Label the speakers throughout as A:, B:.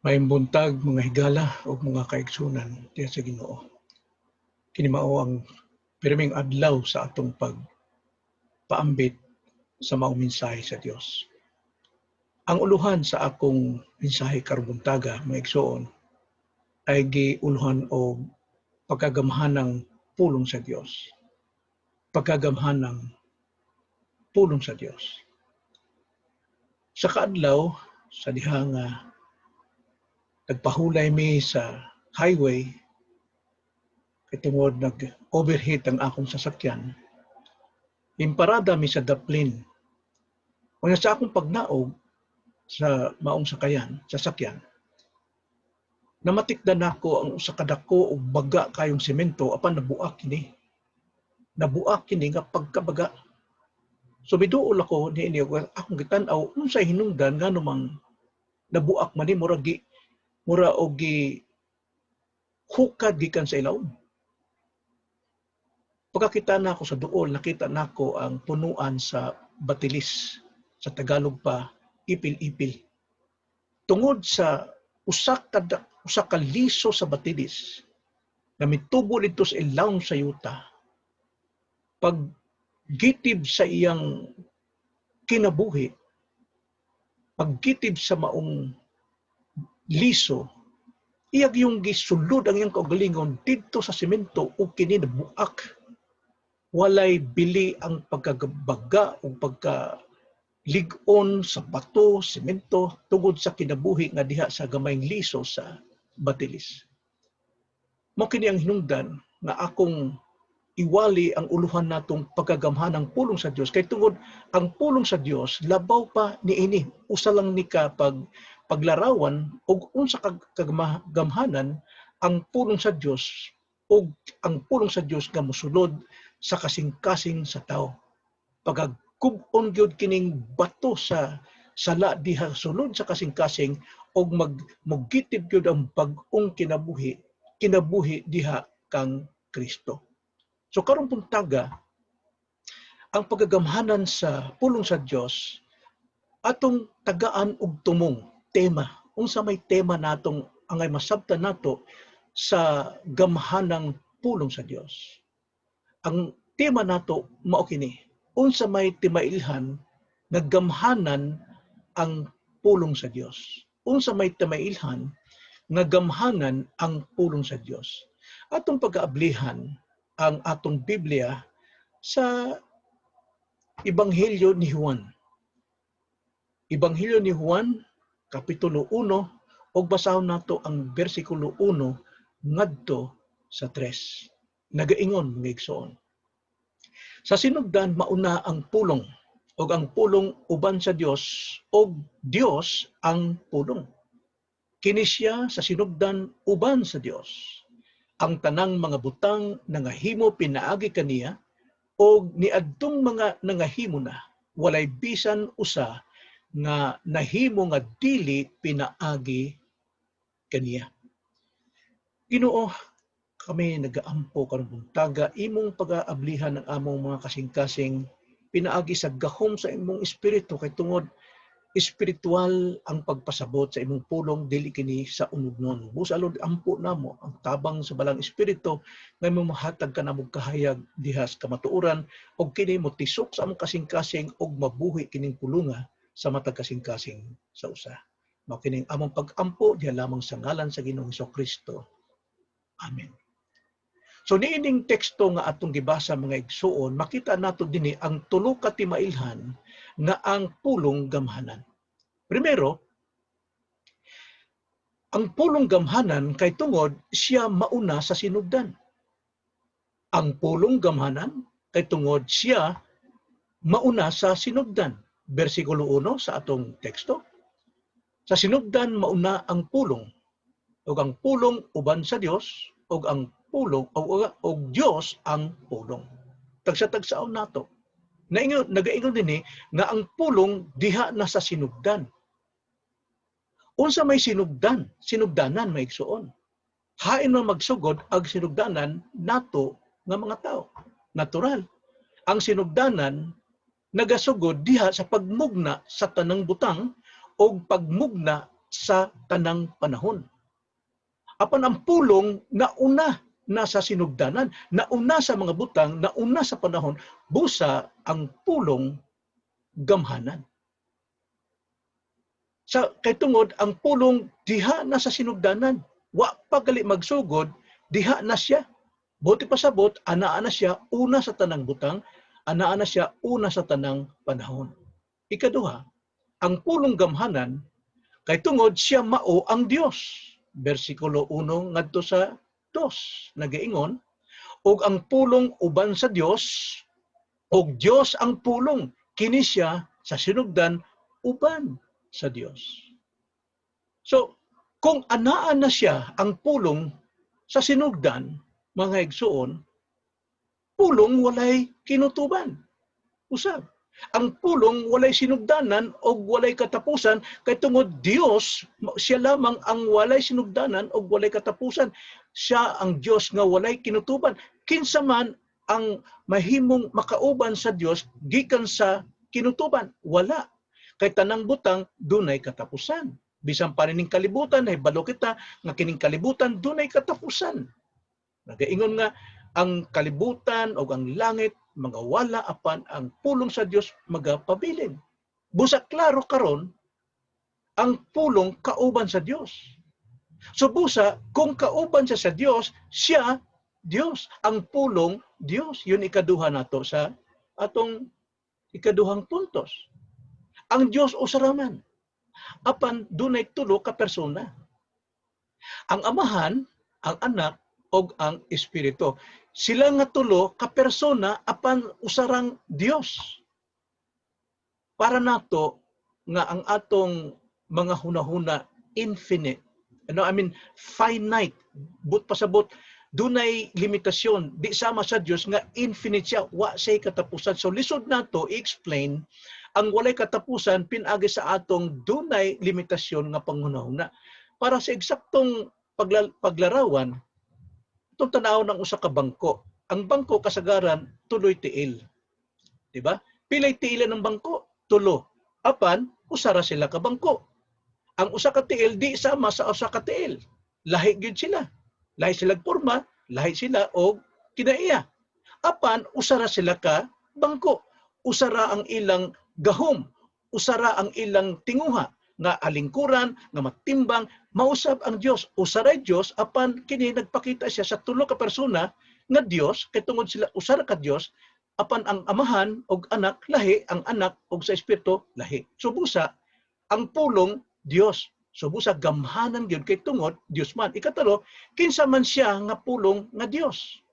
A: Maayong buntag mga higala o mga kaigsunan diya sa Ginoo. Kini mao ang pirming adlaw sa atong pagpaambit sa maong mensahe sa Dios. Ang uluhan sa akong mensahe karong buntaga, mga igsoon, ay giuluhan og pagkagamhanang pulong sa Dios. Pagkagamhanang pulong sa Dios. Sa kaadlaw, sa diha nga nagpahulay mi sa highway, kay tungod nag-overheat ang akong sasakyan, imparada mi sa daplin. Kung sa akong pagnaog sa maong sasakyan, namatikdan nako ang usa ka dako og baga kayong semento apan nabuak kini. Nabuak kini nga pagkabaga. So biduol ako niini akong gitan-aw unsay hinungdan nganumang nabuak man ni mura og hukad gikan sa ilawom. Pagkakita na ako sa duol, nakita nako ang punuan sa batilis. Sa Tagalog pa, ipil-ipil. Tungod sa usa ka liso sa batilis na mitubo dito sa ilawom sa yuta, pag gitib sa iyang kinabuhi, paggitib sa maong liso, iyag yung gisulod ang iyang kaugalingon dito sa semento o kini nabuak. Walay bili ang pagkabaga o pagkaligon sa bato, semento, tungod sa kinabuhi nga diha sa gamayng liso sa batilis. Mao kini ang hinungdan nga akong iwali ang uluhan natong pagkagamhanang pulong sa Dios, kay tungod ang pulong sa Dios labaw pa niini, usa lang ni ka paglarawan og unsa kagamhanan ang pulong sa Dios og ang pulong sa Dios nga mosulod sa kasing-kasing sa tao. Pagagkub-on gyud kining bato sa sala diha sulod sa kasing-kasing og mogitib gyud ang bag-ong kinabuhi diha kang Kristo. So karong buntaga, ang pagagamhanan sa pulong sa Dios atong tagaan og tumong tema. Unsa may tema natong angay masabtan nato sa gamhanang pulong sa Dios. Ang tema nato mao kini, unsa may timailhan nga gamhanan ang pulong sa Dios. Unsa may timailhan nga gamhanan ang pulong sa Dios. Atong pag-aablihan ang atong Biblia sa Ebanghelyo ni Juan. Ebanghelyo ni Juan, Kapitulo 1, og basahon nato ang versikulo 1 ngadto sa 3. Nagaingon mga igsoon. Sa sinugdan mauna ang pulong, og ang pulong uban sa Dios, og Dios ang pulong. Kini siya sa sinugdan uban sa Dios. Ang tanang mga butang nangahimo pinaagi kaniya, og niadtong mga nangahimo na, walay bisan usa nga nahimo nga dili pinaagi kaniya. Ginoo, kami nagaampo karong buntaga, imong pag-aablihan ang among mga kasing-kasing pinaagi sa gahom sa imong espiritu, kay tungod espiritual ang pagpasabot sa imong pulong, dili kini sa unudnon. Busalod ampo namo ang tabang sa balang espiritu nga imong mahatag kanamong kahayag diha sa kamatuoran, og kini mo tisok sa among kasing-kasing og mabuhi kining pulunga sa matag kasing-kasing sa usa. Mao kining among pag-ampo diha lamang sa ngalan sa Ginoong Hesukristo. Amen. So niining teksto nga atong gibasa mga igsuon, makita nato dinhi ang tulo ka timailhan nga ang pulong gamhanan. Primero, ang pulong gamhanan kay tungod siya mauna sa sinugdan. Ang pulong gamhanan kay tungod siya mauna sa sinugdan. Versikulo 1 sa atong teksto. Sa sinugdan mauna ang pulong, ug ang pulong uban sa Dios, ug ang pulong og Dios ang pulong. Tagsa-tagsaon nato. Nagaingon dinhi nga ang pulong diha na sa sinugdan. Unsa may sinugdanan may igsuon. Hain man magsugod ang sinugdanan nato nga mga tao. Natural. Ang sinugdanan nagasugod diha sa pagmugna sa tanang butang o pagmugna sa tanang panahon. Apan ang pulong nauna na sa sinugdanan, nauna sa mga butang, nauna sa panahon, busa ang pulong gamhanan. Sa kay tungod ang pulong diha na sa sinugdanan, wa pa gali magsugod, diha na siya. Buti pasabot, anaa na siya una sa tanang butang, anaa na siya una sa tanang panahon. Ikaduha, ang pulong gamhanan kay tungod siya mao ang Dios. Bersikulo 1 ngadto sa 2 nagaingon, og ang pulong uban sa Dios, og Dios ang pulong, kini siya sa sinugdan uban sa Dios. So, kung anaan na siya ang pulong sa sinugdan, mga igsuon, pulong walay kinutuban. Usab. Ang pulong walay sinugdanan o walay katapusan kay tungod Dios, siya lamang ang walay sinugdanan o walay katapusan. Siya ang Dios nga walay kinutuban. Kinsa man ang mahimong makauban sa Dios gikan sa kinutuban? Wala. Kay tanang butang dunay katapusan. Bisan pa ning kalibutan ay balo kita nga kining kalibutan dunay katapusan. Nagaingon nga ang kalibutan o ang langit magawala apan ang pulong sa Dios magapabilin. Busa klaro karon ang pulong kauban sa Dios. So busa kung kauban siya sa Dios, siya Dios, ang pulong Dios. Yun ikaduha nato sa atong ikaduhang puntos. Ang Dios usaraman. Apan dunay tulo ka persona. Ang Amahan, ang Anak, og ang Espiritu. Sila nga tulo ka persona apan usarang Dios. Para nato nga ang atong mga hunahuna infinite. Finite. But pasabot dunay limitasyon. Di sama sa Dios nga infinite siya, wa say katapusan. So lisod nato i-explain ang walay katapusan pinagi sa atong dunay limitasyon nga panghunahuna. Para sa eksaktong paglarawan, itong tanaw ng usa ka bangko. Ang bangko kasagaran tuloy tiil. Di ba? Pilay tiilan ng bangko, tulo. Apan usara sila ka bangko. Ang usa ka tiil di sama sa usa ka tiil. Lahi gyud sila. Lahi sila porma, lahi sila og kinaiya. Apan usara sila ka bangko. Usara ang ilang gahom, usara ang ilang tinguha nga alingkuran, nga matimbang, mausab ang Dios. Usaray Dios apan kini nagpakita siya sa tulo ka persona nga Dios kay tungod sila usara ka Dios apan ang Amahan og Anak lahi, ang Anak og sa Espiritu lahi. So busa ang pulong Dios. So busa gamhanan gyud kay tungod Dios man. Ikatalo, kinsa man siya nga pulong nga Dios.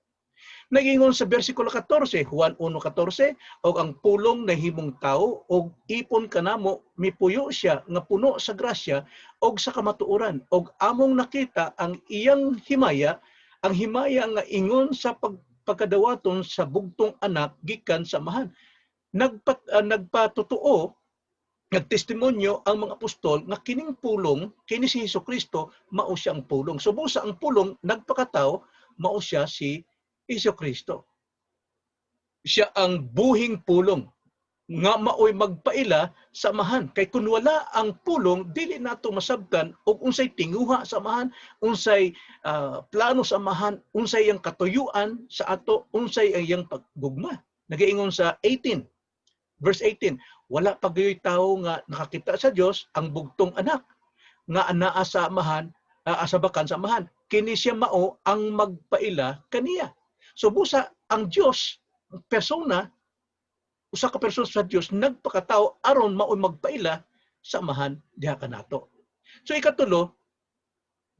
A: Nagingon sa bersikulo 14, Juan 1:14, og ang pulong nahimong tao og ipon kanamo mipuyo siya nga puno sa grasya og sa kamatuoran og among nakita ang iyang himaya, ang himaya nga ingon sa pagkadawaton sa bugtong Anak gikan sa Amahan. Nagpatutuo, nagtestimonyo ang mga apostol nga kining pulong kini si Hesukristo mao siya ang pulong. So busa ang pulong nagpakatao mao siya si Hesukristo. Siya ang buhing pulong nga maoy magpaila sa Amahan. Kay kun wala ang pulong, dili nato masabtan og unsay tinguha sa Amahan, unsay plano sa Amahan, unsay yang katuyuan sa ato, unsay ang iyang paggugma. Nagaingon sa 18, verse 18, wala pagyoy tawo nga nakakita sa Dios ang bugtong Anak nga anaa sa Amahan, asabakan sa Amahan. Kini siya mao ang magpaila kaniya. So busa ang Dios persona, usa ka persona sa Dios nagpakatao aron mao magpaila sa Amahan diha kanato. So ikatulo,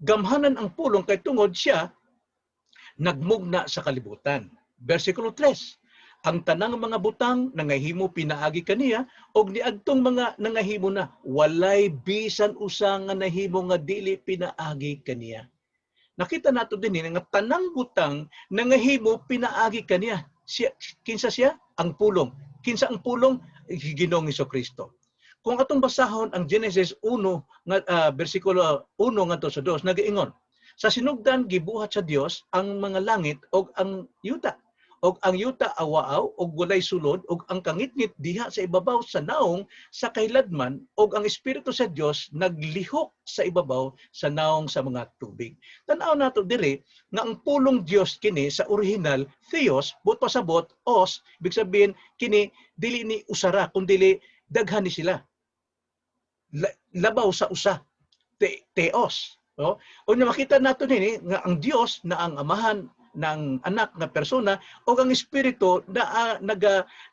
A: gamhanan ang pulong kay tungod siya nagmugna sa kalibutan. Bersikulo 3, ang tanang mga butang nangahimo pinaagi kaniya og niadtong mga nangahimo na walay bisan usa nga nahimo nga dili pinaagi kaniya. Nakita nato din nga tanang butang nangahimo pinaagi kaniya. Kinsa siya? Ang pulong. Kinsa ang pulong? Ginoong Hesukristo. Kung atong basahon ang Genesis 1 nga bersikulo 1 ngadto sa 2 nagaingon, sa sinugdan gibuhat sa Dios ang mga langit og ang yuta. og ang yuta awaaw og walay sulod og ang kangitngit diha sa ibabaw sa naong sa kailadman og ang espiritu sa Dios naglihok sa ibabaw sa naong sa mga tubig. Tan-aw nato diri nga ang pulong Dios kini sa original theos but pasabot os, ibig sabihin kini dili ni usara kundi daghan ni sila. Labaw sa usa, theos. No? O makita nato nini nga ang Dios na ang amahan ng anak na persona o ang espiritu na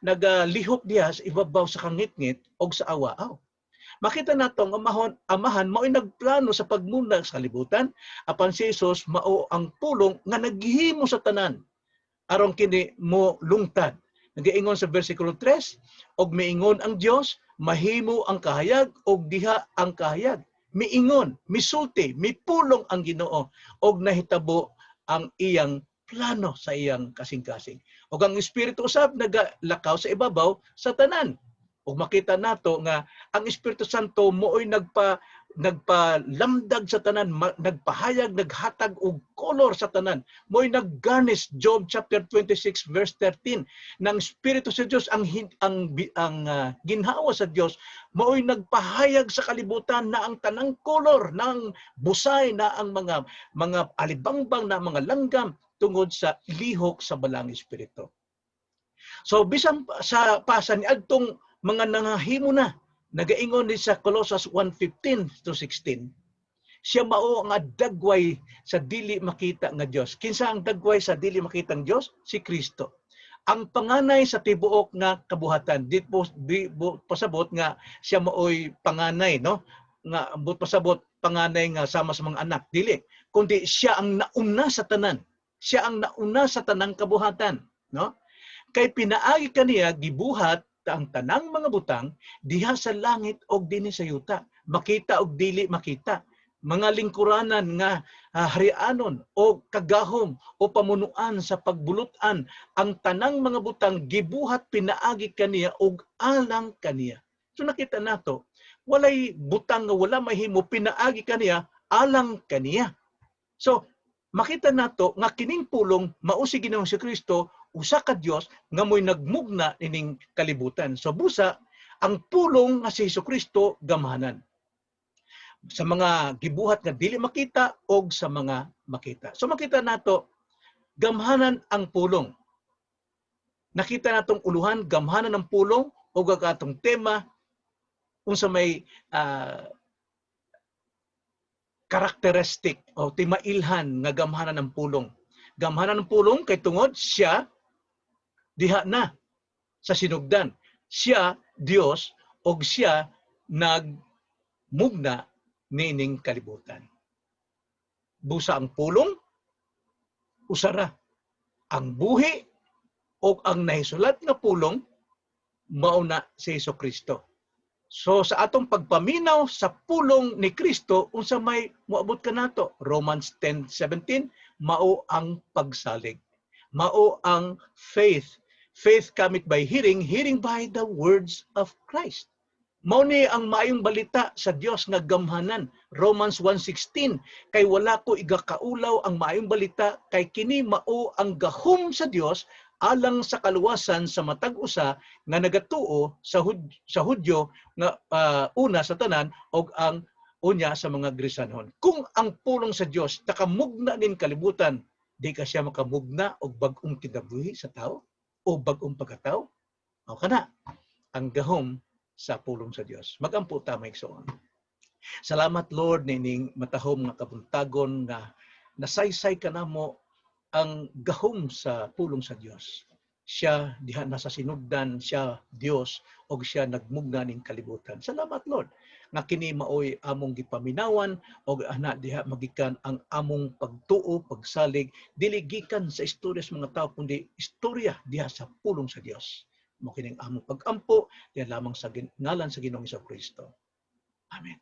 A: nagalihok diha sa ibabaw sa kangitngit o sa awaaw. Makita nato ang amahan mao'y nagplano sa pagmuna sa kalibutan, apan si Jesus mao ang pulong nga naghimo sa tanan aron kini mo lungtad. Nagiingon sa versikulo 3, og miingon ang Dios, mahimo ang kahayag og diha ang kahayag. Miingon, misulti, mipulong ang Ginoo og nahitabo ang iyang plano sa iyang kasing-kasing. O ang Espiritu usab nagalakaw sa ibabaw sa tanan. O makita nato nga ang Espiritu Santo moo'y nagpalamdag sa tanan, nagpahayag, naghatag og kolor sa tanan. Moo'y naggarnish, Job chapter 26 verse 13. Nang Espiritu sa Dios ang ginhawa sa Dios, moo'y nagpahayag sa kalibutan na ang tanang kolor ng busay na ang mga alibangbang na mga langgam tungod sa lihok sa balang espiritu. So bisan sa pasaniadtong mga nangahimo na nagaingon ni sa Colossus 1:15 to 16, siya mao nga dagway sa dili makita nga Dios. Kinsa ang dagway sa dili makitang Dios? Si Kristo. Ang panganay sa tibuok nga kabuhatan. Di pasabot nga siya maoy panganay, no? Nga ambot pasabot panganay nga sama sa mga anak. Dili, kundi siya ang nauna sa tanan. Siya ang nauna sa tanang kabuhatan, no? Kay pinaagi kaniya gibuhat ang tanang mga butang diha sa langit og dinhi sa yuta, makita og dili makita, mga lingkuranan nga harianon o kagahom o pamunuan sa pagbulutan, ang tanang mga butang gibuhat pinaagi kaniya og alang kaniya. So nakita nato, walay butang nga wala mahimo pinaagi kaniya alang kaniya. So makita nato nga kining pulong mao si Ginoong si Kristo, usa ka Dios nga mo'y nagmugna ining kalibutan. So busa ang pulong nga si Jesucristo gamhanan sa mga gibuhat nga dili makita o sa mga makita. So makita nato gamhanan ang pulong. Nakita natong uluhan gamhanan ang pulong o atong tema unsa may karakteristik o timailhan nga gamhanan ng pulong. Gamhanan ng pulong kay tungod siya diha na sa sinugdan. Siya Dios og siya nagmugna nining kalibutan. Busa ang pulong, usara. Ang buhi o ang nahisulat nga pulong mauna si Jesucristo. So sa atong pagpaminaw sa pulong ni Kristo, unsa may moabot ka nato? Romans 10:17, mao ang pagsalig. Mao ang faith. Faith cometh by hearing, hearing by the words of Christ. Mao ni ang maayong balita sa Dios nga gamhanan. Romans 1:16, kay wala ko igakaulaw ang maayong balita kay kini mao ang gahom sa Dios alang sa kaluwasan sa matag usa nga nagatuo sa Hudyo nga una sa tanan og ang unya sa mga Grisanhon. Kung ang pulong sa Dios takamugna nin kalibutan, di ka siya makamugna og bag-ong kinabuhi sa tao o bag-ong pagkatao. O kana ang gahom sa pulong sa Dios. Magampo ta maigsoon. Salamat Lord nining matahom nga kabuntagon nga nasaysay kanamo ang gahom sa pulong sa Dios. Siya diha na sa sinugdan, siya Dios og siya nagmugna ning kalibutan. Salamat Lord nga kini maoy among gipaminawan og ana diha magikan ang among pagtuo, pagsalig dili gikan sa istorya sa mga tao kundi istorya diha sa pulong sa Dios. Mo kining among pagampo diha lamang sa ngalan sa Ginoong Kristo. Amen.